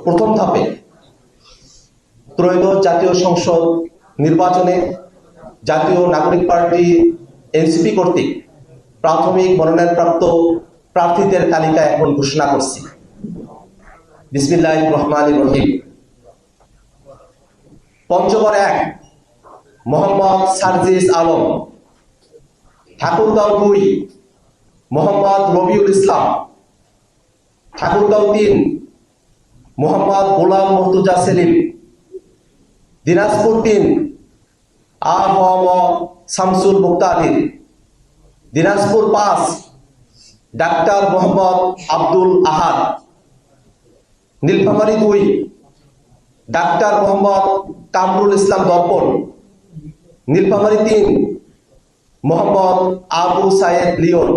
প্রথম ধাপে ত্রয়োদশ জাতীয় সংসদ নির্বাচনে জাতীয় নাগরিক পার্টি এনসিপি কর্তৃক প্রাথমিক মনোনয়নপ্রাপ্ত প্রার্থীদের তালিকা এখন ঘোষণা করছি। বিসমিল্লাহির রহমানির রহিম। পঞ্চগড় 1 মোহাম্মদ সার্জিস আলম। ঠাকুরগাঁও 2 মোহাম্মদ রবিউল ইসলাম। ঠাকুরগাঁও 3 মোহাম্মদ গোলাম মুর্তজা সেলিম। দিনাজপুর 3 আ.হ.ম শামসুল মুক্তাদির। দিনাজপুর 5 ডাক্তার মোহাম্মদ আব্দুল আহাদ। নীলফামারী 2 ডাক্তার মোহাম্মদ কামরুল ইসলাম দর্পণ। নীলফামারী 3 মোহাম্মদ আবু সায়েদ লিওন।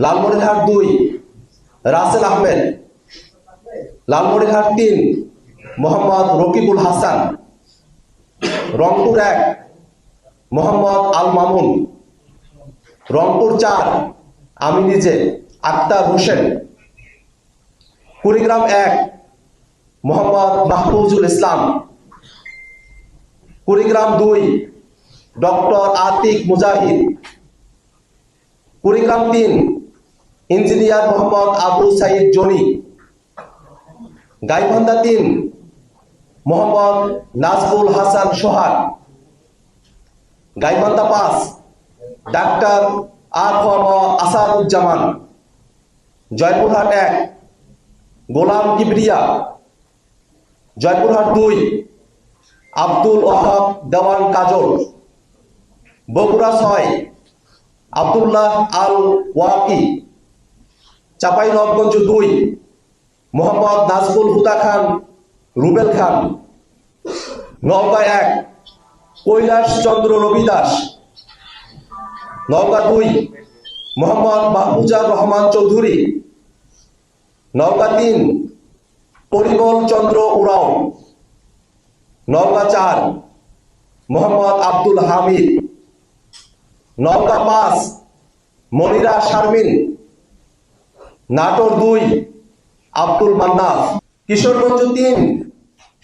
লালমনিরহাট 2 রাসেল আহমেদ। লালমনিরহাট 3 মোহাম্মদ রকিবুল হাসান। রংপুর 1 মোহাম্মদ আল মামুন। রংপুর 4 আমি নিজে আক্তার হোসেন। কুড়িগ্রাম 1 মোহাম্মদ মাহফুজুল ইসলাম। কুড়িগ্রাম 2 ডক্টর আতিক মুজাহিদ। কুড়িগ্রাম 3 ইঞ্জিনিয়ার মোহাম্মদ আবু সাইদ জনি। গাইবান্ধা 3 মোহাম্মদ নাজবুল হাসান সোহাগ। গাইবান্ধা 5 ডাক্তার আ.খ.ম আসাদুজ্জামান। জয়পুরহাট 1 গোলাম কিবরিয়া। জয়পুরহাট 2 আব্দুল ওয়াহাব দেওয়ান কাজল। বগুড়া 6 আব্দুল্লাহ আল ওয়াকি। চাঁপাইনবাবগঞ্জ 2 মোহাম্মদ নাজবুল হুদা খান রুবেল খান। নওগাঁ 1 কৈলাস চন্দ্র রবিদাস। নওগাঁ 2 মোহাম্মদ মাহফুজার রহমান চৌধুরী। নওগাঁ 3 পরিমল চন্দ্র উরাও। নওগাঁ 4 মোহাম্মদ আব্দুল হামিদ। নওগাঁ 5 মনিরা শারমিন। নাটোর 2 আব্দুল মান্নাফ। কিশোরগঞ্জ 3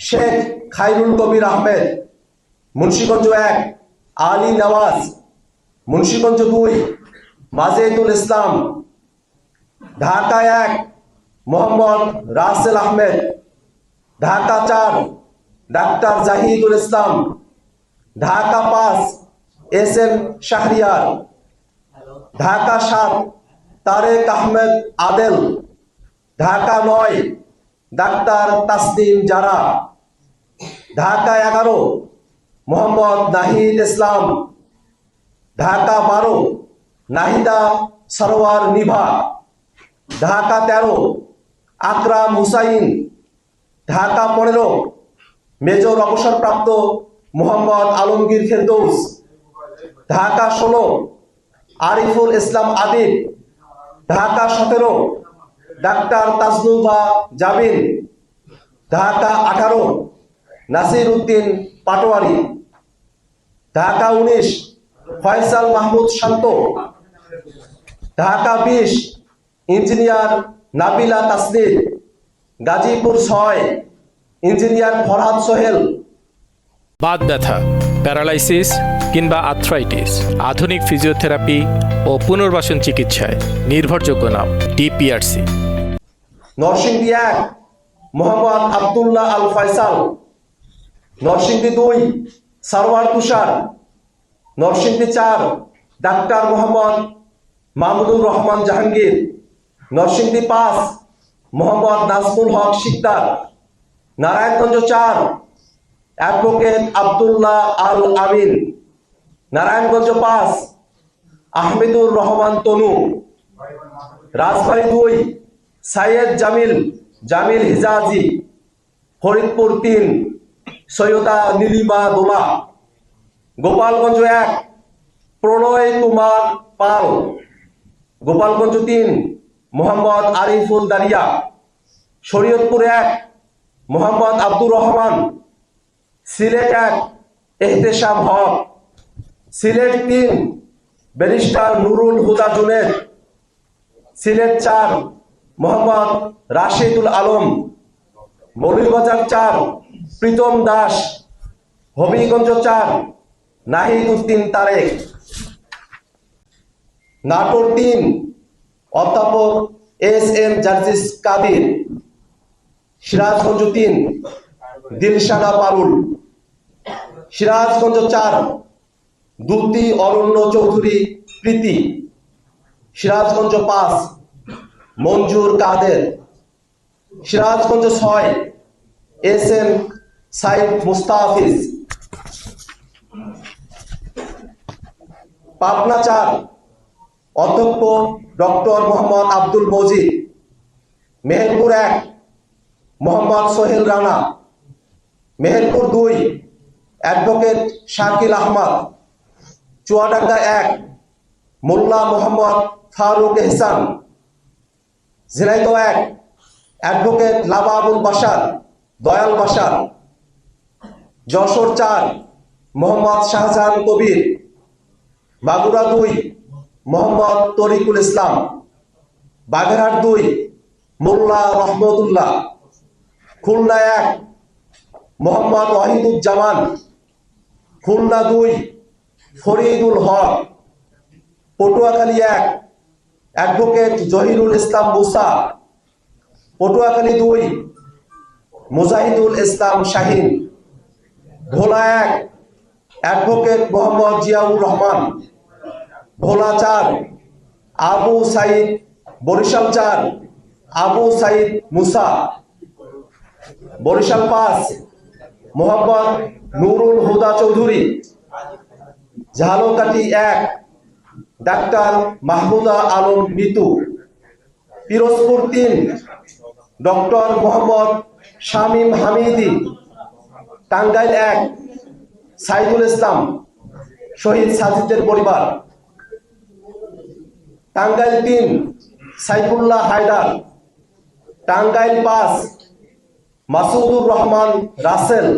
শেখ খায়রুল কবির আহমেদ। মুন্সিগঞ্জ 1 আলী নওয়াজ। মুন্সিগঞ্জ 2 মাজেদুল ইসলাম। ঢাকা 1 মোহাম্মদ রাসেল আহমেদ। ঢাকা 4 ডাক্তার জাহিদুল ইসলাম। ঢাকা 5 এস.এম শাহরিয়ার। ঢাকা 7 তারেক আহমেদ আদেল। ঢাকা 9 ডাক্তার তাসনিম জারা। ঢাকা 11 মোহাম্মদ নাহিদ ইসলাম। ঢাকা 12 নাহিদা সরওয়ার নিভা। ঢাকা 13 আকরাম হুসাইন। ঢাকা 15 মেজর অবসরপ্রাপ্ত মোহাম্মদ আলমগীর ফেরদৌস। ঢাকা 16 আরিফুল ইসলাম আদিব। ঢাকা 17 ডাক্তার তাজনুবা জাবিন। ঢাকা 18 নাসির উদ্দিন পাটোয়ারি। ঢাকা 19 ফয়সাল মাহমুদ শান্ত। ঢাকা 20 ইঞ্জিনিয়ার নাবিলা তাসনির। গাজীপুর 6 ইঞ্জিনিয়ার ফরহাদ সোহেল। বাত ব্যথা, প্যারালাইসিস কিংবা আর্থ্রাইটিস, আধুনিক ফিজিওথেরাপি ও পুনর্বাসন চিকিৎসায় নির্ভরযোগ্য নাম ডিপিআরসি। নরসিংদী 1 মোহাম্মদ আব্দুল্লাহ আল ফয়সাল। নরসিংদী 2 সারওয়ার তুষার। নরসিংদী 4 ডাক্তার মোহাম্মদ মাহমুদুর রহমান জাহাঙ্গীর। নরসিংদী 5 মোহাম্মদ নাজমুল হক শিকদার। নারায়ণগঞ্জ 4 অ্যাডভোকেট আব্দুল্লাহ আল আমিন। নারায়ণগঞ্জ 5 আহমেদুর রহমান তনু। রাজবাড়ী 2 সাইয়েদ জামিল হিজাজি। ফরিদপুর 3 সৈয়দা নীলিমা দোলা। গোপালগঞ্জ 1 প্রণয় কুমার পাল। গোপালগঞ্জ 3 মোহাম্মদ আরিফুল দারিয়া। শরীয়তপুর 1 মোহাম্মদ আব্দুর রহমান। সিলেট 1 এহতেশাম হক। সিলেট 3 ব্যারিস্টার নুরুল হুদা জুনেদ। সিলেট 4 মোহাম্মদ রাশেদুল আলম। মৌলভীবাজার 4 প্রীতম দাস, হবিগঞ্জ 4 নাহিদ উদ্দিন তারেক, নাটোর 3 অধ্যাপক এস.এম. জার্জিস কাদির, সিরাজগঞ্জ 3 দিলশানা পারুল, সিরাজগঞ্জ 4 দুতি অরণ্য চৌধুরী প্রীতি, সিরাজগঞ্জ 5 মঞ্জুর কাদের, সিরাজগঞ্জ 6 এস.এম. সাইদ মুস্তাফিজ, পাবনা 4 অধ্যক্ষ ডক্টর মোহাম্মদ আব্দুল মজিদ, মেহেরপুর 1 মোহাম্মদ সোহেল রানা, মেহেরপুর 2 অ্যাডভোকেট শাকিল আহমদ, চুয়াডাঙ্গা 1 মোল্লা মোহাম্মদ ফারুক এহসান, Jhenaidah 1 advocate লাবাবুল Bashar Dayal Bashar, Jessore 4 Mohammad Shahjahan Kabir, Magura 2 Mohammad Tarikul Islam, Bagerhat 2 Mollah Rahmatullah, Khulna 1 Mohammad Wahiduzzaman, Khulna 2 Faridul Haque, Patuakhali 1 advocate Zahirul Islam Musa, Patuakhali 2 Mujahidul Islam Shahin, Bhola 1 advocate Mohammad Ziaur Rahman, Bhola 4 Abu Sayeed, Barishal 4 Abu Sayeed Musa, Barishal 5 Mohammad Nurul Huda Chowdhury, Jhalakathi 1 ডাক্তার মাহমুদা আলম মিতু, পিরোজপুর 3 ডক্টর মোহাম্মদ শামীম হামিদি, টাঙ্গাইল 1 সাইদুল ইসলাম, শহীদ সাজিদের পরিবার, টাঙ্গাইল 3 সাইফুল্লাহ হায়দার, টাঙ্গাইল 5 মাসুদুর রহমান রাসেল,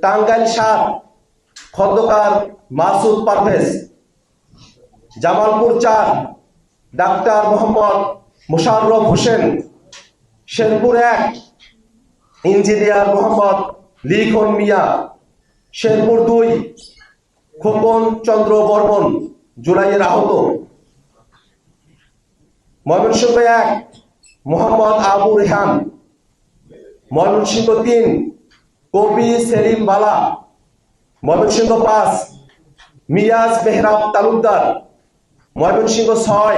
টাঙ্গাইল 7 খন্দকার মাসুদ পারভেজ, জামালপুর 4 ডাক্তার মোহাম্মদ মোশাররফ হোসেন, শেরপুর 1 ইঞ্জিনিয়ার মোহাম্মদ লিখন মিয়া, শেরপুর 2 খোকন চন্দ্র বর্মন জুলাইয়ের আহত, ময়মনসিংহ 1 মোহাম্মদ আবু রেহান, ময়মনসিংহ 3 কবি সেলিম বালা, ময়মনসিংহ 5 মিয়াজ মেহরাব তালুকদার, ময়মনসিংহ 6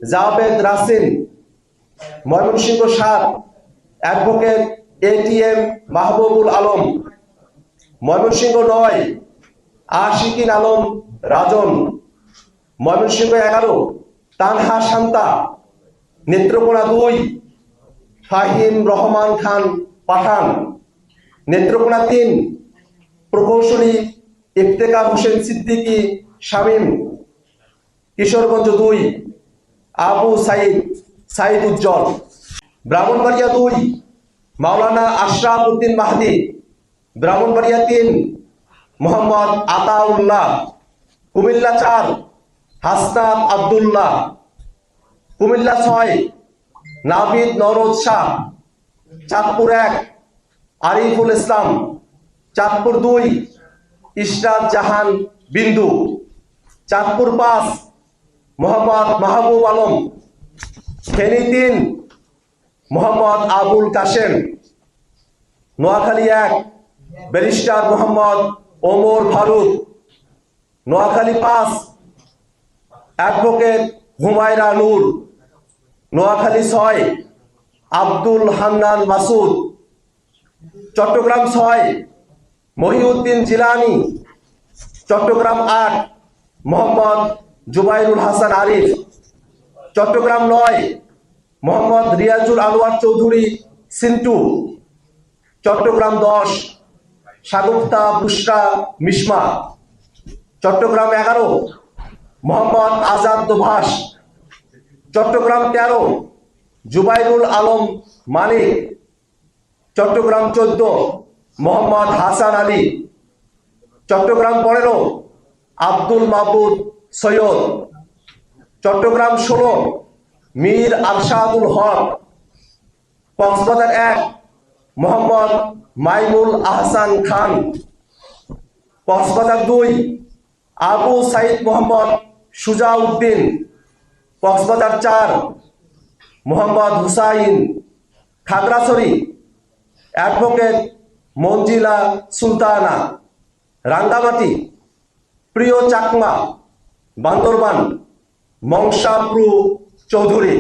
জাবেদ রাসিন, ময়মনসিংহ 7 অ্যাডভোকেট এটিএম মাহবুবুল আলম, ময়মনসিংহ 9 আশিকিন আলম রাজন, ময়মনসিংহ 11 তানহা শান্তা, নেত্রকোনা 2 ফাহিম রহমান খান পাঠান, নেত্রকোনা 3 প্রকৌশলী ইফতেখার হোসেন সিদ্দিকী শামীম, কিশোরগঞ্জ 2 আবু সাইদ সাইদ উজ্জ্বল, ব্রাহ্মণবাড়িয়া 2 মাওলানা আশরাফ উদ্দিন মাহদি, ব্রাহ্মণবাড়িয়া 3 মোহাম্মদ আতাউল্লাহ, কুমিল্লা 4 হাসনাত আব্দুল্লাহ, কুমিল্লা 6 নাবিদ নরদ শাহ, চাঁদপুর 1 আরিফুল ইসলাম, চাঁদপুর 2 ইশরাত জাহান বিন্দু, চাঁদপুর 5 মোহাম্মদ মাহবুব আলম, ফেনী 3 মোহাম্মদ আবুল কাশেম, নোয়াখালী 1 ব্যারিস্টার মোহাম্মদ ওমর ফারুক, নোয়াখালী 5 অ্যাডভোকেট হুমায়রা নূর, নোয়াখালী 6 আব্দুল হান্নান মাসুদ, চট্টগ্রাম 6 মহিউদ্দিন জিলানি, চট্টগ্রাম 8 মোহাম্মদ জুবাইরুল হাসান আরিফ, চট্টগ্রাম 9 মোহাম্মদ রিয়াজুল আনোয়ার চৌধুরী সিন্টু, চট্টগ্রাম 10 শাগুফতা বুশরা মিশমা, চট্টগ্রাম 11 মোহাম্মদ আজাদ দোভাষ, চট্টগ্রাম 13 জুবাইরুল আলম মানিক, চট্টগ্রাম 14 মোহাম্মদ হাসান আলী, চট্টগ্রাম 15 আব্দুল মাবুদ সৈয়দ, চট্টগ্রাম 16 মীর আরশাদুল হক, কক্সবাজার 1 মোহাম্মদ মাইমুল আহসান খান। কক্সবাজার 2 আবু সাইদ মোহাম্মদ সুজাউদ্দিন। কক্সবাজার 4 মোহাম্মদ হুসাইন। খাগড়াছড়ি অ্যাডভোকেট মঞ্জিলা সুলতানা। রাঙ্গামাটি প্রিয় চাকমা। বান্দরবান মংসাপ্রু চৌধুরী।